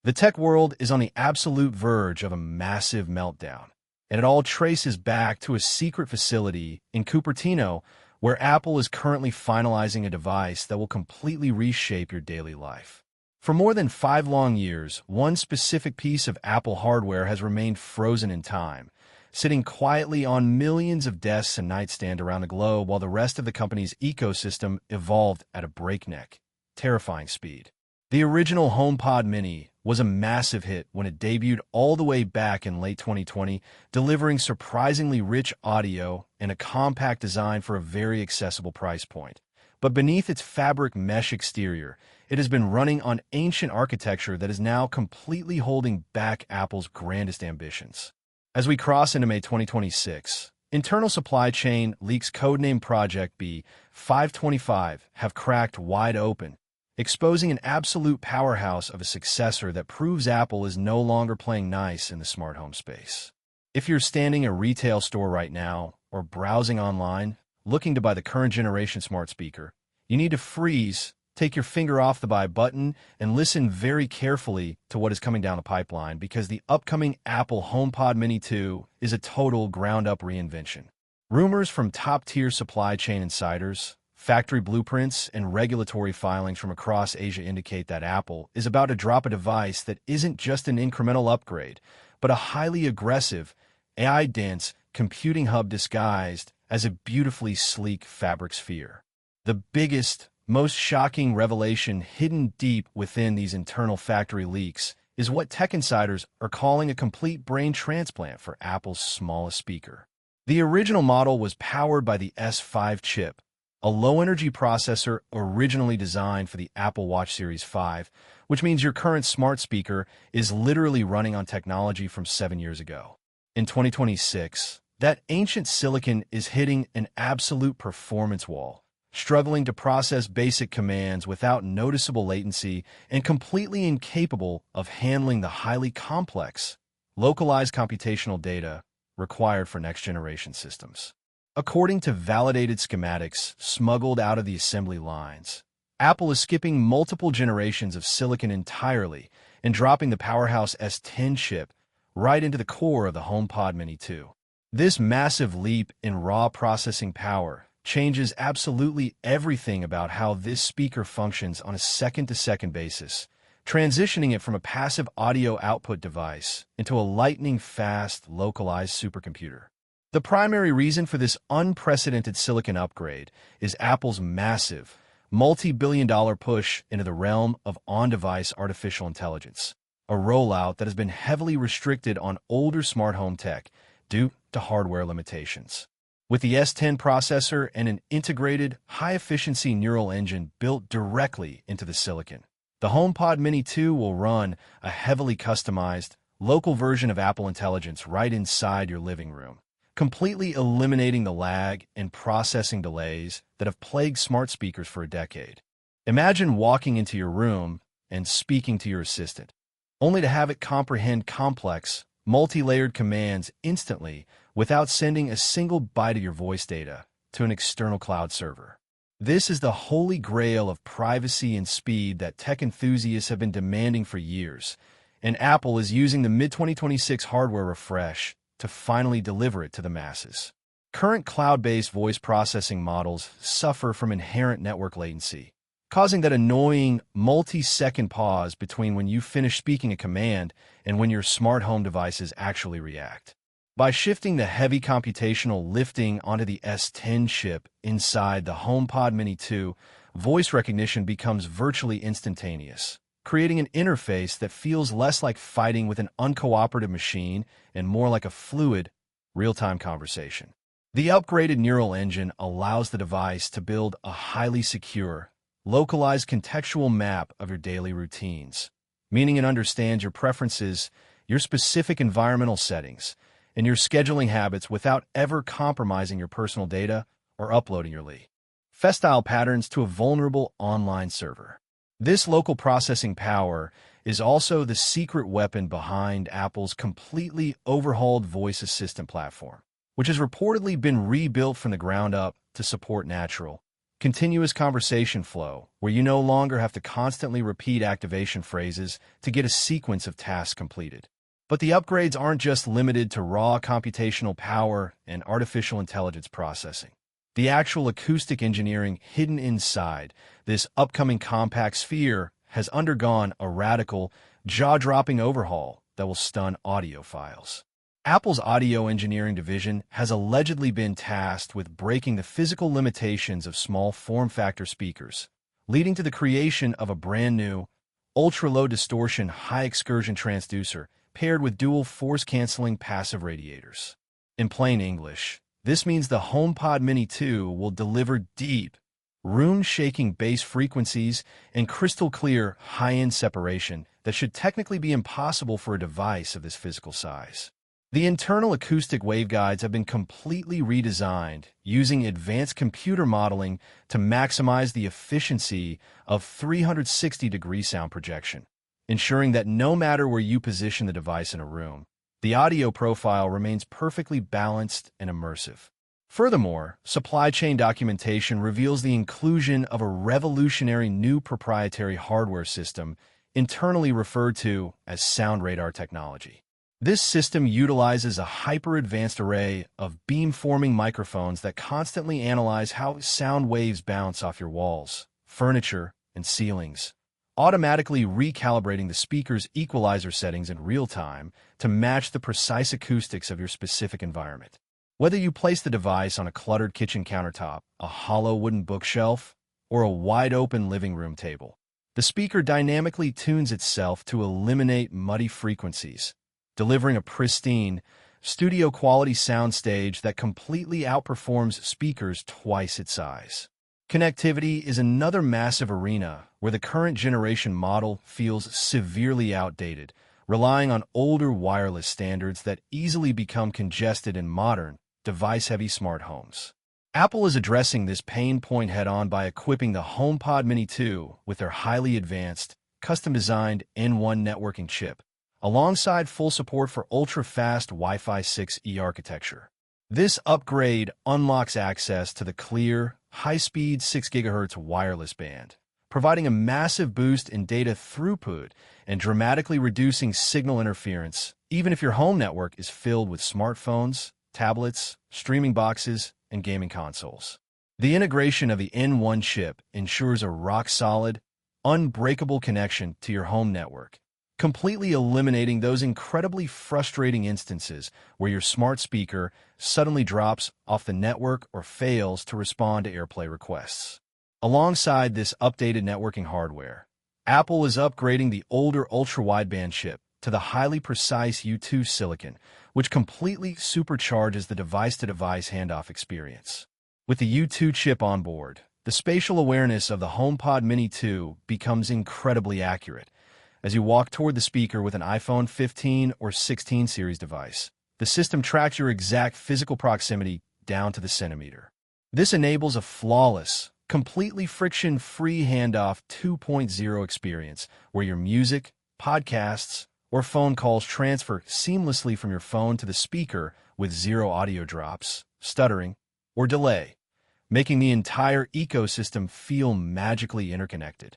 The tech world is on the absolute verge of a massive meltdown, and it all traces back to a secret facility in Cupertino where Apple is currently finalizing a device that will completely reshape your daily life. For more than 5 long years, one specific piece of Apple hardware has remained frozen in time, sitting quietly on millions of desks and nightstands around the globe while the rest of the company's ecosystem evolved at a breakneck, terrifying speed. The original HomePod Mini was a massive hit when it debuted all the way back in late 2020, delivering surprisingly rich audio and a compact design for a very accessible price point. But beneath its fabric mesh exterior, it has been running on ancient architecture that is now completely holding back Apple's grandest ambitions. As we cross into May 2026, internal supply chain leaks Codenamed Project B525 have cracked wide open, exposing an absolute powerhouse of a successor that proves Apple is no longer playing nice in the smart home space. If you're standing in a retail store right now or browsing online, looking to buy the current generation smart speaker, you need to freeze, take your finger off the buy button, and listen very carefully to what is coming down the pipeline, because the upcoming Apple HomePod Mini 2 is a total ground-up reinvention. Rumors from top-tier supply chain insiders, factory blueprints, and regulatory filings from across Asia indicate that Apple is about to drop a device that isn't just an incremental upgrade, but a highly aggressive, AI-dense computing hub disguised as a beautifully sleek fabric sphere. The biggest, most shocking revelation hidden deep within these internal factory leaks is what tech insiders are calling a complete brain transplant for Apple's smallest speaker. The original model was powered by the S5 chip, a low-energy processor originally designed for the Apple Watch Series 5, which means your current smart speaker is literally running on technology from 7 years ago. In 2026, that ancient silicon is hitting an absolute performance wall, struggling to process basic commands without noticeable latency and completely incapable of handling the highly complex, localized computational data required for next-generation systems. According to validated schematics smuggled out of the assembly lines, Apple is skipping multiple generations of silicon entirely and dropping the powerhouse S10 chip right into the core of the HomePod Mini 2. This massive leap in raw processing power changes absolutely everything about how this speaker functions on a second-to-second basis, transitioning it from a passive audio output device into a lightning-fast, localized supercomputer. The primary reason for this unprecedented silicon upgrade is Apple's massive, multi-billion-dollar push into the realm of on-device artificial intelligence, a rollout that has been heavily restricted on older smart home tech due to hardware limitations. With the S10 processor and an integrated, high-efficiency neural engine built directly into the silicon, the HomePod Mini 2 will run a heavily customized, local version of Apple Intelligence right inside your living room, completely eliminating the lag and processing delays that have plagued smart speakers for a decade. Imagine walking into your room and speaking to your assistant, only to have it comprehend complex, multi-layered commands instantly without sending a single byte of your voice data to an external cloud server. This is the holy grail of privacy and speed that tech enthusiasts have been demanding for years, and Apple is using the mid-2026 hardware refresh to finally deliver it to the masses. Current cloud-based voice processing models suffer from inherent network latency, causing that annoying multi-second pause between when you finish speaking a command and when your smart home devices actually react. By shifting the heavy computational lifting onto the S10 chip inside the HomePod Mini 2, voice recognition becomes virtually instantaneous, creating an interface that feels less like fighting with an uncooperative machine and more like a fluid, real-time conversation. The upgraded neural engine allows the device to build a highly secure, localized contextual map of your daily routines, meaning it understands your preferences, your specific environmental settings, and your scheduling habits without ever compromising your personal data or uploading your festile patterns to a vulnerable online server. This local processing power is also the secret weapon behind Apple's completely overhauled voice assistant platform, which has reportedly been rebuilt from the ground up to support natural, continuous conversation flow, where you no longer have to constantly repeat activation phrases to get a sequence of tasks completed. But the upgrades aren't just limited to raw computational power and artificial intelligence processing. The actual acoustic engineering hidden inside this upcoming compact sphere has undergone a radical, jaw-dropping overhaul that will stun audiophiles. Apple's audio engineering division has allegedly been tasked with breaking the physical limitations of small form-factor speakers, leading to the creation of a brand-new, ultra-low distortion, high-excursion transducer paired with dual force-canceling passive radiators. In plain English, this means the HomePod Mini 2 will deliver deep, room-shaking bass frequencies and crystal-clear, high-end separation that should technically be impossible for a device of this physical size. The internal acoustic waveguides have been completely redesigned using advanced computer modeling to maximize the efficiency of 360-degree sound projection, ensuring that no matter where you position the device in a room, the audio profile remains perfectly balanced and immersive. Furthermore, supply chain documentation reveals the inclusion of a revolutionary new proprietary hardware system internally referred to as Sound Radar technology. This system utilizes a hyper-advanced array of beamforming microphones that constantly analyze how sound waves bounce off your walls, furniture, and ceilings, automatically recalibrating the speaker's equalizer settings in real time to match the precise acoustics of your specific environment. Whether you place the device on a cluttered kitchen countertop, a hollow wooden bookshelf, or a wide-open living room table, the speaker dynamically tunes itself to eliminate muddy frequencies, delivering a pristine, studio-quality soundstage that completely outperforms speakers twice its size. Connectivity is another massive arena where the current generation model feels severely outdated, relying on older wireless standards that easily become congested in modern, device-heavy smart homes. Apple is addressing this pain point head-on by equipping the HomePod Mini 2 with their highly advanced, custom-designed N1 networking chip, alongside full support for ultra-fast Wi-Fi 6E architecture. This upgrade unlocks access to the clear, high-speed 6 GHz wireless band, providing a massive boost in data throughput and dramatically reducing signal interference, even if your home network is filled with smartphones, tablets, streaming boxes, and gaming consoles. The integration of the N1 chip ensures a rock-solid, unbreakable connection to your home network, completely eliminating those incredibly frustrating instances where your smart speaker suddenly drops off the network or fails to respond to AirPlay requests. Alongside this updated networking hardware, Apple is upgrading the older ultra-wideband chip to the highly precise S10 Silicon, which completely supercharges the device-to-device handoff experience. With the S10 chip on board, the spatial awareness of the HomePod Mini 2 becomes incredibly accurate. As you walk toward the speaker with an iPhone 15 or 16 series device, the system tracks your exact physical proximity down to the centimeter. This enables a flawless, completely friction-free handoff 2.0 experience where your music, podcasts, or phone calls transfer seamlessly from your phone to the speaker with zero audio drops, stuttering, or delay, making the entire ecosystem feel magically interconnected.